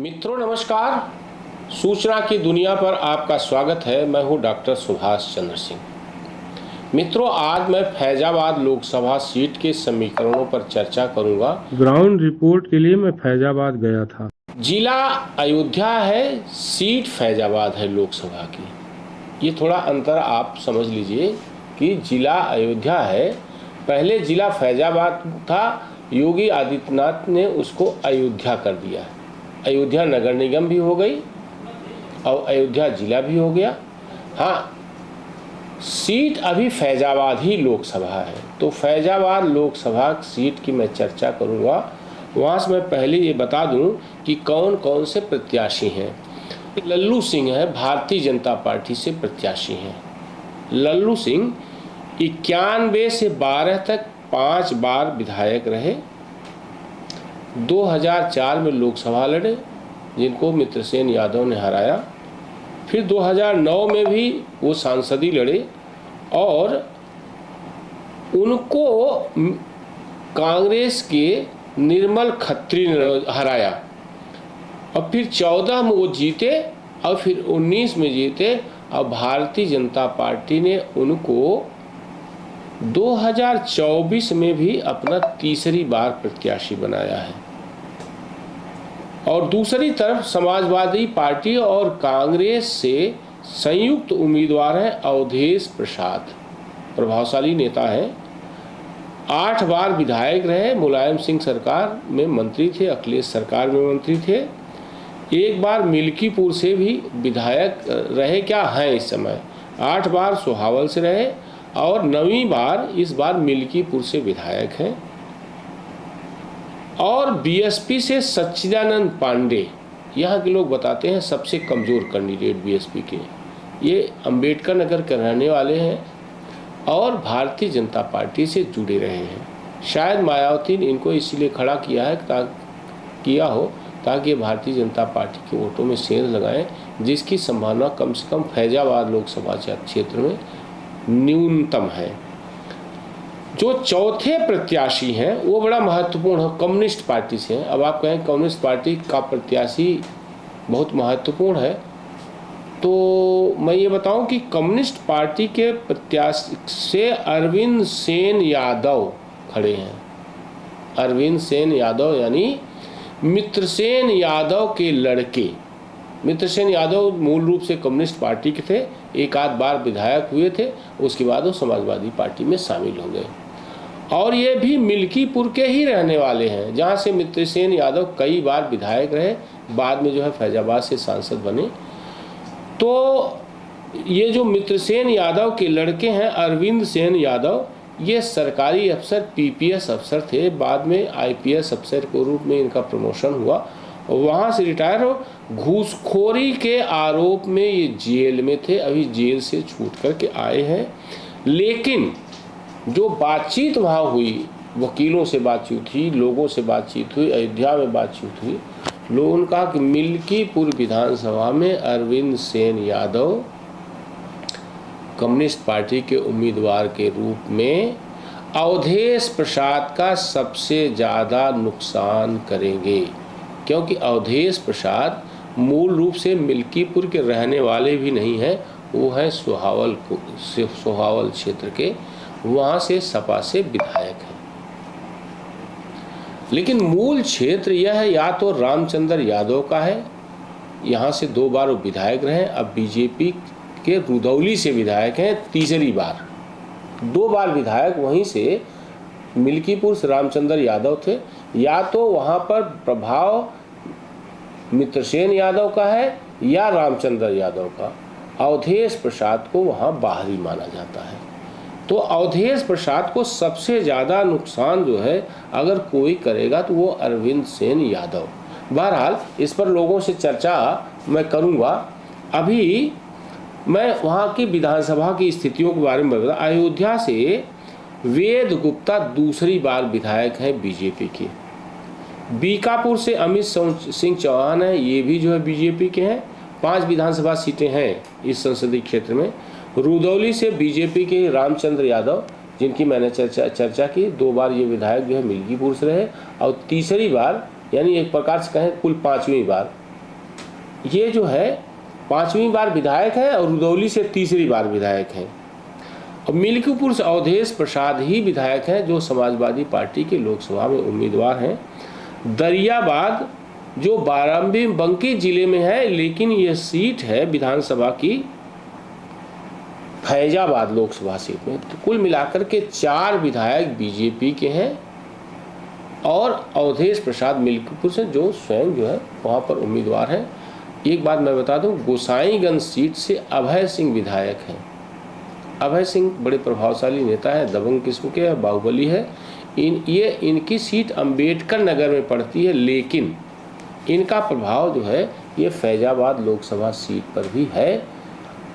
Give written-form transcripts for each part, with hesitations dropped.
मित्रों नमस्कार। सूचना की दुनिया पर आपका स्वागत है। मैं हूं डॉक्टर सुभाष चंद्र सिंह। मित्रों, आज मैं फैजाबाद लोकसभा सीट के समीकरणों पर चर्चा करूंगा। ग्राउंड रिपोर्ट के लिए मैं फैजाबाद गया था। जिला अयोध्या है, सीट फैजाबाद है लोकसभा की। ये थोड़ा अंतर आप समझ लीजिए कि जिला अयोध्या है, पहले जिला फैजाबाद था, योगी आदित्यनाथ ने उसको अयोध्या कर दिया। अयोध्या नगर निगम भी हो गई और अयोध्या जिला भी हो गया। हाँ, सीट अभी फैजाबाद ही लोकसभा है। तो फैजाबाद लोकसभा सीट की मैं चर्चा करूंगा। वहाँ से मैं पहले ये बता दूं कि कौन कौन से प्रत्याशी हैं। लल्लू सिंह है, भारतीय जनता पार्टी से प्रत्याशी हैं। लल्लू सिंह 91 से 12 तक 5 बार विधायक रहे। 2004 में लोकसभा लड़े, जिनको मित्रसेन यादव ने हराया। फिर 2009 में भी वो सांसदी लड़े और उनको कांग्रेस के निर्मल खत्री ने हराया। और फिर 14 में वो जीते और फिर 19 में जीते और भारतीय जनता पार्टी ने उनको 2024 में भी अपना तीसरी बार प्रत्याशी बनाया है। और दूसरी तरफ समाजवादी पार्टी और कांग्रेस से संयुक्त उम्मीदवार हैं अवधेश प्रसाद, प्रभावशाली नेता हैं। 8 बार विधायक रहे, मुलायम सिंह सरकार में मंत्री थे, अखिलेश सरकार में मंत्री थे। 1 बार मिल्कीपुर से भी विधायक रहे, क्या हैं इस समय। 8 बार सोहावल से रहे और 9वीं बार इस बार मिल्कीपुर से विधायक हैं। और बीएसपी से सच्चिदानंद पांडे, यहाँ के लोग बताते हैं सबसे कमज़ोर कैंडिडेट बीएसपी के। ये अंबेडकर नगर के रहने वाले हैं और भारतीय जनता पार्टी से जुड़े रहे हैं। शायद मायावती ने इनको इसीलिए खड़ा किया है ताकि ये भारतीय जनता पार्टी के वोटों में सेंध लगाएं, जिसकी संभावना कम से कम फैजाबाद लोकसभा क्षेत्र में न्यूनतम है। जो चौथे प्रत्याशी हैं वो बड़ा महत्वपूर्ण है, कम्युनिस्ट पार्टी से हैं। अब आप कहें कम्युनिस्ट पार्टी का प्रत्याशी बहुत महत्वपूर्ण है, तो मैं ये बताऊं कि कम्युनिस्ट पार्टी के प्रत्याशी से अरविंद सेन यादव खड़े हैं। अरविंद सेन यादव यानी मित्रसेन यादव के लड़के। मित्रसेन यादव मूल रूप से कम्युनिस्ट पार्टी के थे, 1 आध बार विधायक हुए थे, उसके बाद वो समाजवादी पार्टी में शामिल हो गए। और ये भी मिल्कीपुर के ही रहने वाले हैं, जहाँ से मित्रसेन यादव कई बार विधायक रहे, बाद में जो है फैजाबाद से सांसद बने। तो ये जो मित्रसेन यादव के लड़के हैं अरविंद सेन यादव, ये सरकारी अफसर पीपीएस अफसर थे, बाद में आईपीएस अफसर के रूप में इनका प्रमोशन हुआ, वहाँ से रिटायर हो। घूसखोरी के आरोप में ये जेल में थे, अभी जेल से छूट करके आए हैं। लेकिन जो बातचीत वहाँ हुई, वकीलों से बातचीत हुई, लोगों से बातचीत हुई, अयोध्या में बातचीत हुई, लोगों ने कहा कि मिल्कीपुर विधानसभा में अरविंद सेन यादव कम्युनिस्ट पार्टी के उम्मीदवार के रूप में अवधेश प्रसाद का सबसे ज़्यादा नुकसान करेंगे, क्योंकि अवधेश प्रसाद मूल रूप से मिल्कीपुर के रहने वाले भी नहीं हैं, वो हैं सोहावल क्षेत्र के, वहाँ से सपा से विधायक हैं। लेकिन मूल क्षेत्र यह है, या तो रामचंद्र यादव का है, यहाँ से 2 बार वो विधायक रहे, अब बीजेपी के रुदौली से विधायक हैं तीसरी बार। 2 बार विधायक वहीं से मिल्कीपुर से रामचंद्र यादव थे। या तो वहाँ पर प्रभाव मित्रसेन यादव का है या रामचंद्र यादव का। अवधेश प्रसाद को वहाँ बाहरी माना जाता है। तो अवधेश प्रसाद को सबसे ज़्यादा नुकसान जो है अगर कोई करेगा तो वो अरविंद सेन यादव। बहरहाल इस पर लोगों से चर्चा मैं करूँगा। अभी मैं वहाँ की विधानसभा की स्थितियों के बारे में बता। अयोध्या से वेद गुप्ता दूसरी बार विधायक हैं बीजेपी के। बीकापुर से अमित सिंह चौहान है, ये भी जो है बीजेपी के हैं। 5 विधानसभा सीटें हैं इस संसदीय क्षेत्र में। रुदौली से बीजेपी के रामचंद्र यादव, जिनकी मैंने चर्चा की, 2 बार ये विधायक जो है मिल्कीपुर से रहे और तीसरी बार यानी एक प्रकार से कहें कुल 5वीं बार ये जो है 5वीं बार विधायक है और रुदौली से तीसरी बार विधायक हैं। और मिल्कीपुर से अवधेश प्रसाद ही विधायक हैं जो समाजवादी पार्टी के लोकसभा में उम्मीदवार हैं। दरियाबाद जो बाराबंकी जिले में है, लेकिन ये सीट है विधानसभा की फैजाबाद लोकसभा सीट में। तो कुल मिलाकर के 4 विधायक बीजेपी के हैं और अवधेश प्रसाद मिल्कीपुर से जो स्वयं जो है वहाँ पर उम्मीदवार हैं। एक बात मैं बता दूं, गोसाईगंज सीट से अभय सिंह विधायक हैं। अभय सिंह बड़े प्रभावशाली नेता है, दबंग किस्म के है, बाहुबली है। इनकी सीट अंबेडकर नगर में पड़ती है, लेकिन इनका प्रभाव जो है ये फैजाबाद लोकसभा सीट पर भी है।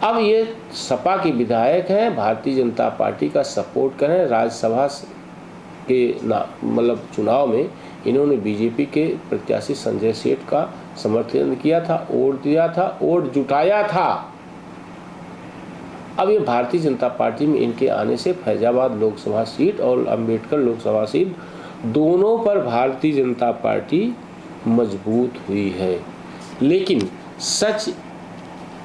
अब ये सपा के विधायक हैं, भारतीय जनता पार्टी का सपोर्ट करें। राज्यसभा के मतलब चुनाव में इन्होंने बीजेपी के प्रत्याशी संजय सेठ का समर्थन किया था, वोट दिया था, वोट जुटाया था। अब ये भारतीय जनता पार्टी में इनके आने से फैजाबाद लोकसभा सीट और अंबेडकर लोकसभा सीट दोनों पर भारतीय जनता पार्टी मजबूत हुई है। लेकिन सच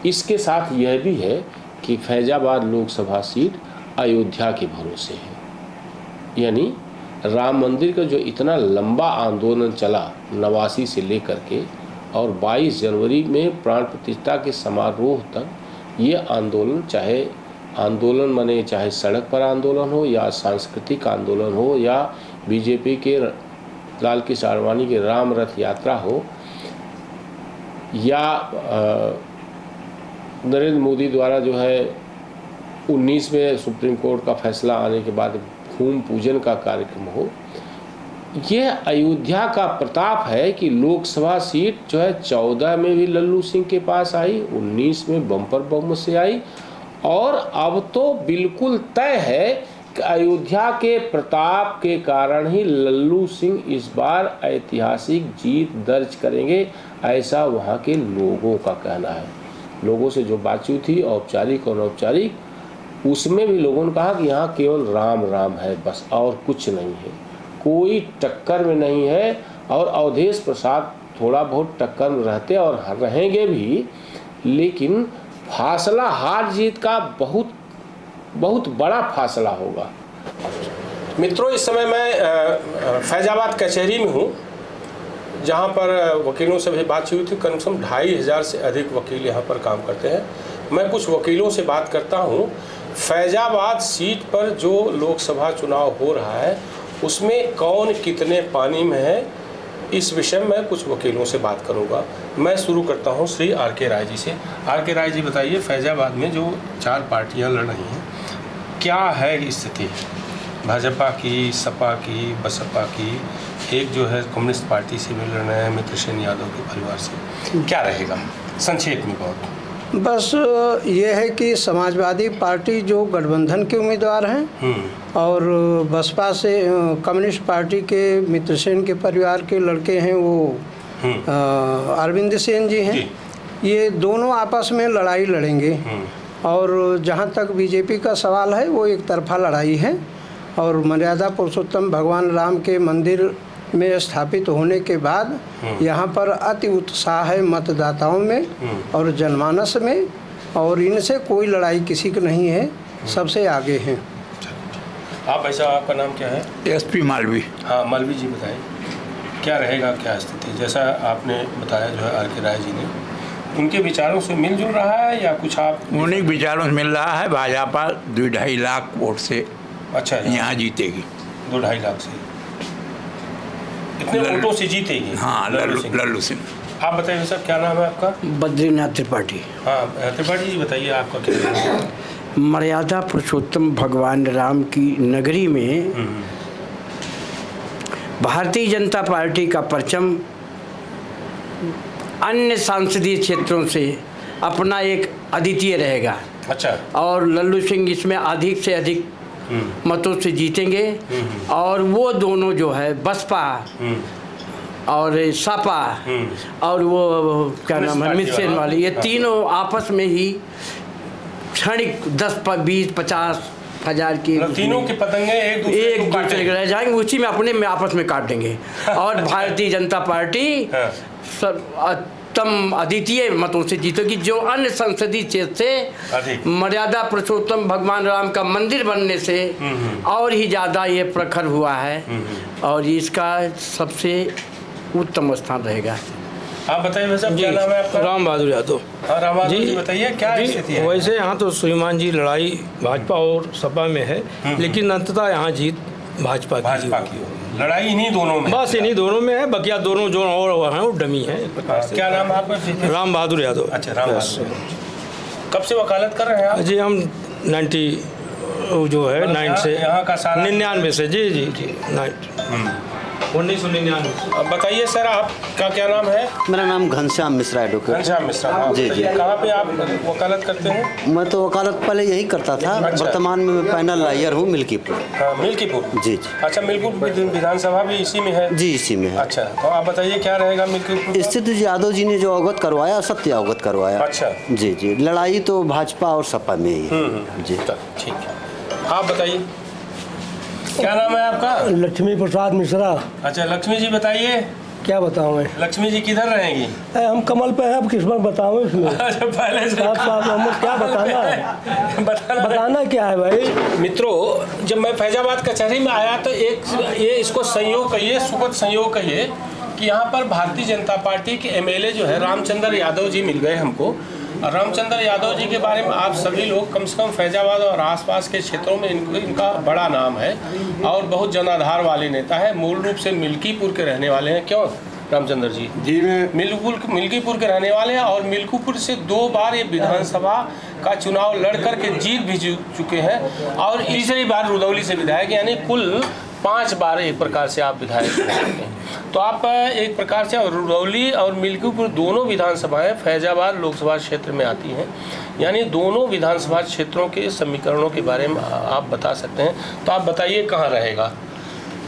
इसके साथ यह भी है कि फैजाबाद लोकसभा सीट अयोध्या के भरोसे है। यानी राम मंदिर का जो इतना लंबा आंदोलन चला 89 से लेकर के और 22 जनवरी में प्राण प्रतिष्ठा के समारोह तक, ये आंदोलन चाहे सड़क पर आंदोलन हो या सांस्कृतिक आंदोलन हो या बीजेपी के लाल कृष्ण आडवाणी की राम रथ यात्रा हो या नरेंद्र मोदी द्वारा जो है 19 में सुप्रीम कोर्ट का फैसला आने के बाद भूमि पूजन का कार्यक्रम हो, ये अयोध्या का प्रताप है कि लोकसभा सीट जो है 14 में भी लल्लू सिंह के पास आई, 19 में बम्पर बहुमत से आई और अब तो बिल्कुल तय है कि अयोध्या के प्रताप के कारण ही लल्लू सिंह इस बार ऐतिहासिक जीत दर्ज करेंगे, ऐसा वहाँ के लोगों का कहना है। लोगों से जो बातचीत थी औपचारिक और अनौपचारिक, उसमें भी लोगों ने कहा कि यहाँ केवल राम राम है बस, और कुछ नहीं है, कोई टक्कर में नहीं है। और अवधेश प्रसाद थोड़ा बहुत टक्कर में रहते और रहेंगे भी, लेकिन फासला हार जीत का बहुत बड़ा फासला होगा। मित्रों, इस समय मैं फैजाबाद कचहरी में हूँ, जहाँ पर वकीलों से भी बातचीत हुई थी। कम से कम 2500 से अधिक वकील यहाँ पर काम करते हैं। मैं कुछ वकीलों से बात करता हूँ। फैजाबाद सीट पर जो लोकसभा चुनाव हो रहा है उसमें कौन कितने पानी में है, इस विषय में कुछ वकीलों से बात करूंगा। मैं शुरू करता हूं श्री आर.के. राय जी से। आर.के. राय जी, बताइए, फैजाबाद में जो 4 पार्टियां लड़ रही हैं, क्या है स्थिति? भाजपा की, सपा की, बसपा की, एक जो है कम्युनिस्ट पार्टी से भी लड़ रहे हैं मित्र सेन यादव के परिवार से, क्या रहेगा संक्षेप में? बहुत बस ये है कि समाजवादी पार्टी जो गठबंधन के उम्मीदवार हैं और बसपा से कम्युनिस्ट पार्टी के मित्र सेन के परिवार के लड़के हैं, वो अरविंद सेन जी हैं, ये दोनों आपस में लड़ाई लड़ेंगे। और जहाँ तक बीजेपी का सवाल है, वो एक तरफा लड़ाई है और मर्यादा पुरुषोत्तम भगवान राम के मंदिर में स्थापित होने के बाद यहाँ पर अति उत्साह है मतदाताओं में और जनमानस में, और इनसे कोई लड़ाई किसी की नहीं है, सबसे आगे हैं। आप ऐसा, आपका नाम क्या है? एसपी मालवी। हाँ, मालवी जी, बताएं क्या रहेगा, क्या स्थिति? जैसा आपने बताया जो है आर.के. राय जी ने, उनके विचारों से मिलजुल रहा है या कुछ आप? उन्हीं विचारों से मिल रहा है। भाजपा 2-2.5 लाख वोट से अच्छा यहाँ जीतेगी। 2-2.5 लाख से, इतने वोटों से जीतेगी? हाँ, लल्लू सिंह। आप बताइए सर, क्या नाम है आपका? बद्रीनाथ त्रिपाठी। हाँ, त्रिपाठी जी, बताइए आपका क्या नाम है? मर्यादा पुरुषोत्तम भगवान राम की नगरी में भारतीय जनता पार्टी का परचम अन्य सांसदीय क्षेत्रों से अपना एक अद्वितीय रहेगा। अच्छा। और लल्लू सिंह इसमें अधिक से अधिक मतों से जीतेंगे और वो दोनों जो है बसपा और सपा और वो क्या नाम है मित्र सेन वाली, ये तीनों आपस में ही क्षणिक 10, 20, 50 हजार की तीनों के पतंगे एक दूसरे के रह जाएंगे, उसी में अपने में आपस में काट देंगे। और भारतीय जनता पार्टी उत्तम अद्वितीय मतों से जीतेगी। जो अन्य संसदीय क्षेत्र से मर्यादा पुरुषोत्तम भगवान राम का मंदिर बनने से और ही ज़्यादा ये प्रखर हुआ है और इसका सबसे उत्तम स्थान रहेगा। आप बताइए भाई साहब, क्या नाम है आपका? राम बहादुर यादव। हाँ, राम बहादुर जी बताइए क्या स्थिति है? वैसे यहाँ तो श्रीमान जी लड़ाई भाजपा और सपा में है, लेकिन अंततः यहाँ जीत भाजपा की हो। लड़ाई इन्हीं दोनों में, बस इन्हीं दोनों में है, बकिया दोनों जो और हैं वो डमी है। क्या नाम है आपका? राम बहादुर यादव। अच्छा, राम बहादुर। कब से वकालत कर रहे हैं आप? जी हम 90 जो है 9 से यहाँ का सारा 99 से जी 1999। अब बताइए सर, आपका क्या नाम है? मेरा नाम घनश्याम मिश्रा है डॉक्टर। घनश्याम मिश्रा। जी जी। कहाँ पे आप वकालत करते हैं? मैं तो वकालत पहले यही करता था। अच्छा। वर्तमान में मैं पैनल लॉयर हूँ मिल्कीपुर। हाँ, मिल्कीपुर। जी जी। अच्छा, मिल्कीपुर विधानसभा भी इसी में है? जी इसी में है। अच्छा, तो आप बताइए क्या रहेगा मिल्कीपुर? स्थिति यादव जी ने जो अवगत करवाया, सत्य अवगत करवाया। अच्छा। जी जी, लड़ाई तो भाजपा और सपा में ही है। जी ठीक है, आप बताइए क्या नाम है आपका? लक्ष्मी प्रसाद मिश्रा। अच्छा, लक्ष्मी जी बताइए। क्या बताऊँ मैं? लक्ष्मी जी किधर रहेंगी? हम कमल पे हैं, अब किस बार बताऊँ इसमें? अच्छा, पहले से साहब हमें क्या बताना है? बताना क्या है भाई? मित्रों, जब मैं फैजाबाद कचहरी में आया तो ये इसको संयोग कहिए, सुखद संयोग कहिए कि यहाँ पर भारतीय जनता पार्टी के एमएलए जो है रामचंद्र यादव जी मिल गए हमको। और रामचंद्र यादव जी के बारे में आप सभी लोग कम से कम फैजाबाद और आसपास के क्षेत्रों में इनका बड़ा नाम है और बहुत जनाधार वाले नेता है। मूल रूप से मिल्कीपुर के रहने वाले हैं। क्यों रामचंद्र जी? जी, मैं मिल्कीपुर के रहने वाले हैं और मिल्कीपुर से 2 बार ये विधानसभा का चुनाव लड़ करके जीत भी चुके हैं और तीसरी बार रुदौली से विधायक, यानी कुल 5 बार एक प्रकार से आप विधायक हो चुके हैं। तो आप एक प्रकार से रुदौली और मिल्कीपुर दोनों विधानसभाएं फैजाबाद लोकसभा क्षेत्र में आती हैं, यानी दोनों विधानसभा क्षेत्रों के समीकरणों के बारे में आप बता सकते हैं। तो आप बताइए कहाँ रहेगा?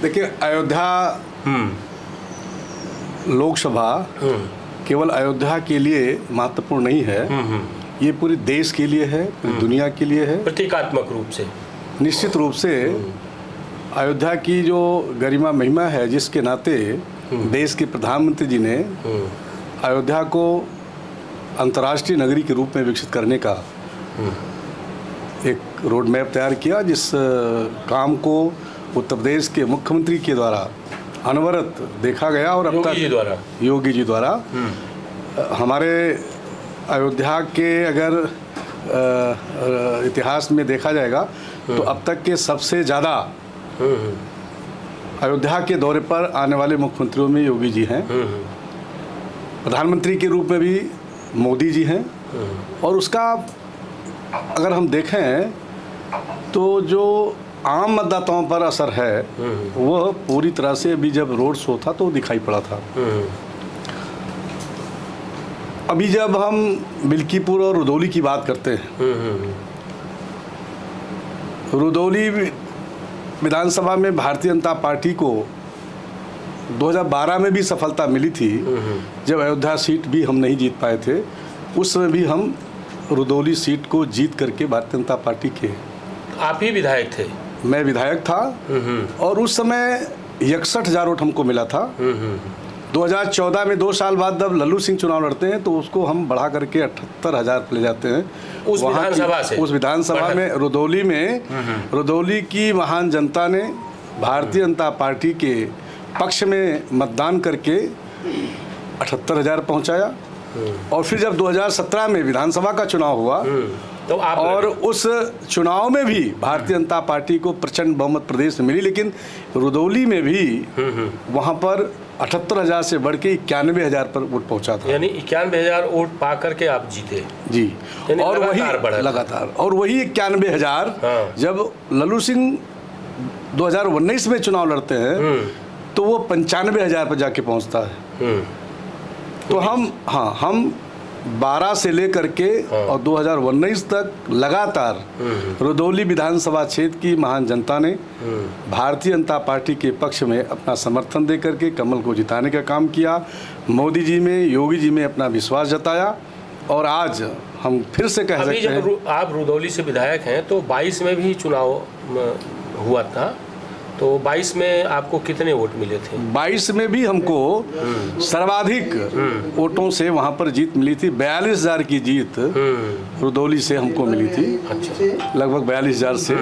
देखिए, अयोध्या लोकसभा केवल अयोध्या के लिए महत्वपूर्ण नहीं है, ये पूरे देश के लिए है, पूरी दुनिया के लिए है। प्रतीकात्मक रूप से निश्चित रूप से अयोध्या की जो गरिमा महिमा है, जिसके नाते देश के प्रधानमंत्री जी ने अयोध्या को अंतर्राष्ट्रीय नगरी के रूप में विकसित करने का एक रोड मैप तैयार किया, जिस काम को उत्तर प्रदेश के मुख्यमंत्री के द्वारा अनवरत देखा गया और अब तक योगी जी द्वारा हमारे अयोध्या के अगर इतिहास में देखा जाएगा तो अब तक के सबसे ज़्यादा अयोध्या के दौरे पर आने वाले मुख्यमंत्रियों में योगी जी हैं। प्रधानमंत्री के रूप में भी मोदी जी हैं और उसका अगर हम देखें तो जो आम मतदाताओं पर असर है वह पूरी तरह से अभी जब रोड शो था तो दिखाई पड़ा था। अभी जब हम मिल्कीपुर और रुदौली की बात करते हैं, रुदौली विधानसभा में भारतीय जनता पार्टी को 2012 में भी सफलता मिली थी, जब अयोध्या सीट भी हम नहीं जीत पाए थे। उस समय भी हम रुदौली सीट को जीत करके भारतीय जनता पार्टी के, आप ही विधायक थे? मैं विधायक था और उस समय 61,000 वोट हमको मिला था। 2014 में 2 साल बाद जब लल्लू सिंह चुनाव लड़ते हैं तो उसको हम बढ़ा करके 78,000 पर ले जाते हैं। उस विधानसभा से, उस विधानसभा में रुदौली में रुदौली की महान जनता ने भारतीय जनता पार्टी के पक्ष में मतदान करके 78,000 पहुंचाया। और फिर जब 2017 में विधानसभा का चुनाव हुआ तो आप और उस चुनाव में भी भारतीय जनता पार्टी को प्रचंड बहुमत प्रदेश में मिली, लेकिन रुदौली में भी वहां पर 78,000 से बढ़ के 91,000 पर वोट पहुंचा था। यानी 91,000 वोट पा करके आप जीते? जी। और वही लगातार और वही 91,000 जब लल्लू सिंह 2019 में चुनाव लड़ते हैं तो वो 95,000 पर जाके पहुंचता है। तो हम 12 से लेकर के और 2019 तक लगातार रुदौली विधानसभा क्षेत्र की महान जनता ने भारतीय जनता पार्टी के पक्ष में अपना समर्थन दे करके कमल को जिताने का काम किया। मोदी जी में, योगी जी में अपना विश्वास जताया और आज हम फिर से कह सकते हैं। जब आप रुदौली से विधायक हैं तो 22 में भी चुनाव हुआ था तो 22 में आपको कितने वोट मिले थे? 22 में भी हमको सर्वाधिक वोटों से वहाँ पर जीत मिली थी। 42,000 की जीत रुदौली से हमको मिली थी। अच्छा। लगभग 42,000 से।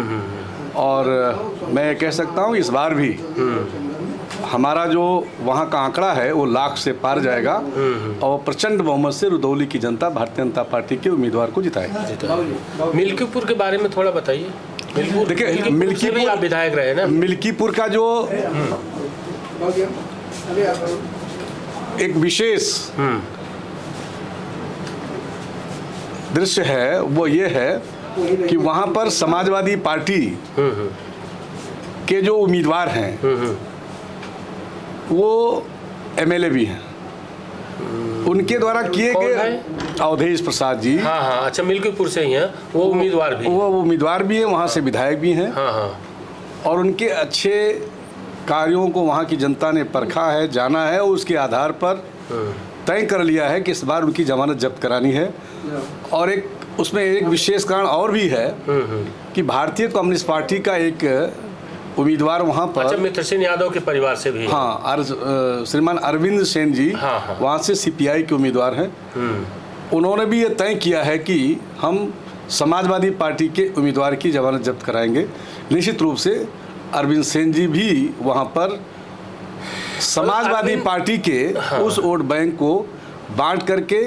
और मैं कह सकता हूँ इस बार भी हमारा जो वहाँ का आंकड़ा है वो लाख से पार जाएगा और प्रचंड बहुमत से रुदौली की जनता भारतीय जनता पार्टी के उम्मीदवार को जिताएगी। मिल्कीपुर के बारे में थोड़ा बताइए। देखिए, मिल्कीपुर आप विधायक रहे ना? मिल्कीपुर का जो एक विशेष दृश्य है वो ये है कि वहाँ पर समाजवादी पार्टी के जो उम्मीदवार हैं वो एमएलए भी हैं। उनके द्वारा किए गए अवधेश प्रसाद जी। हाँ हाँ, अच्छा, मिल्कीपुर से ही हैं वो उम्मीदवार भी? वो उम्मीदवार भी हैं, वहाँ से विधायक भी हैं। हाँ हाँ। और उनके अच्छे कार्यों को वहाँ की जनता ने परखा है, जाना है, उसके आधार पर तय कर लिया है कि इस बार उनकी जमानत जब्त करानी है। और एक उसमें एक विशेष कारण और भी है कि भारतीय कम्युनिस्ट पार्टी का एक उम्मीदवार वहाँ पर, अच्छा, मित्र सेन यादव के परिवार से भी? हाँ, श्रीमान अरविंद सेन जी वहाँ से सीपीआई के उम्मीदवार हैं। उन्होंने भी ये तय किया है कि हम समाजवादी पार्टी के उम्मीदवार की जमानत जब्त कराएंगे। निश्चित रूप से अरविंद सेन जी भी वहाँ पर समाजवादी पार्टी के उस वोट बैंक को बांट करके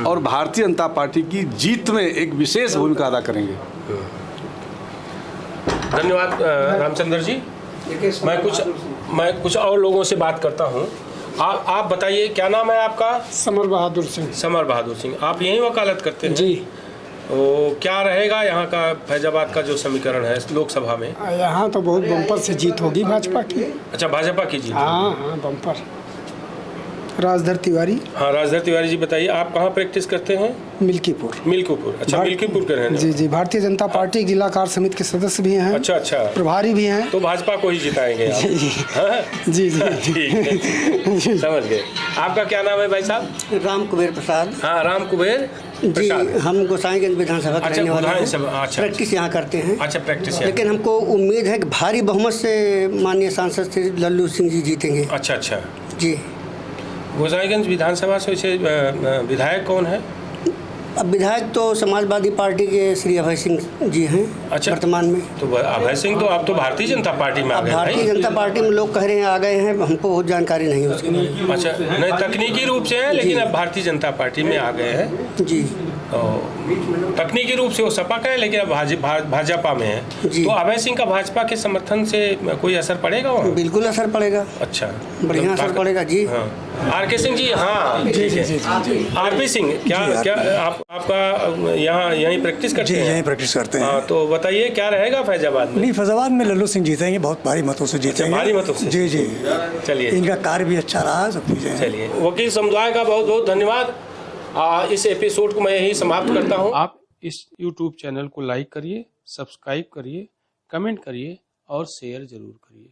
और भारतीय जनता पार्टी की जीत में एक विशेष भूमिका अदा करेंगे। धन्यवाद रामचंद्र जी। मैं कुछ और लोगों से बात करता हूँ। आप बताइए, क्या नाम है आपका? समर बहादुर सिंह। समर बहादुर सिंह, आप यहीं वकालत करते हैं? जी। तो क्या रहेगा यहाँ का फैजाबाद का जो समीकरण है लोकसभा में? यहाँ तो बहुत बम्पर से जीत होगी भाजपा की। अच्छा, भाजपा की जीत? हाँ हाँ, बम्पर। राजधर तिवारी। हाँ, राजधर तिवारी जी, बताइए आप कहाँ प्रैक्टिस करते हैं? मिल्कीपुर। मिल्कीपुर, अच्छा, मिल्कीपुर के रहने? जी जी, भारतीय जनता पार्टी जिला कार्य समिति के सदस्य भी हैं। अच्छा अच्छा, प्रभारी भी हैं। तो भाजपा को ही जिताएंगे आप? जी जी, ठीक, समझ गए। आपका क्या नाम है भाई साहब? राम कुबेर प्रसाद। हाँ, राम कुबेर जी, हम गोसाईगंज विधानसभा के रहने वाले हैं। अच्छा, प्रैक्टिस यहाँ करते हैं। अच्छा, प्रैक्टिस। लेकिन हमको उम्मीद है कि भारी बहुमत से माननीय सांसद श्री लल्लू सिंह जी जीतेंगे। अच्छा अच्छा जी। गोसाईगंज विधानसभा से वैसे विधायक कौन है? अब विधायक तो समाजवादी पार्टी के श्री अभय सिंह जी हैं। अच्छा, वर्तमान में तो अभय सिंह तो आप तो भारतीय जनता पार्टी में आ गए? भारतीय जनता पार्टी में लोग कह रहे हैं आ गए हैं, हमको बहुत जानकारी नहीं है उसकी। अच्छा, नहीं, तकनीकी रूप से है, लेकिन अब भारतीय जनता पार्टी में आ गए हैं जी। तकनीकी रूप से वो सपा का है, लेकिन अब भाजपा में है। तो अभय सिंह का भाजपा के समर्थन से कोई असर पड़ेगा वहाँ? बिल्कुल असर पड़ेगा। अच्छा, बढ़िया असर पड़ेगा जी। हाँ, आर.के. सिंह जी। हाँ जी। आर.पी. सिंह, क्या आपका यहाँ यहीं प्रैक्टिस करते हैं? यहीं प्रैक्टिस करते हैं। तो बताइए क्या रहेगा फैजाबाद में? नहीं, फैजाबाद में लल्लू सिंह जीतेंगे, बहुत भारी मतों से जीतेंगे। भारी मतों से? जी जी। चलिए, इनका कार्य भी अच्छा रहा, सब चीज़ें। चलिए, वकील समुदाय का बहुत बहुत धन्यवाद। इस एपिसोड को मैं यही समाप्त करता हूँ। आप इस YouTube चैनल को लाइक करिए, सब्सक्राइब करिए, कमेंट करिए और शेयर जरूर करिए।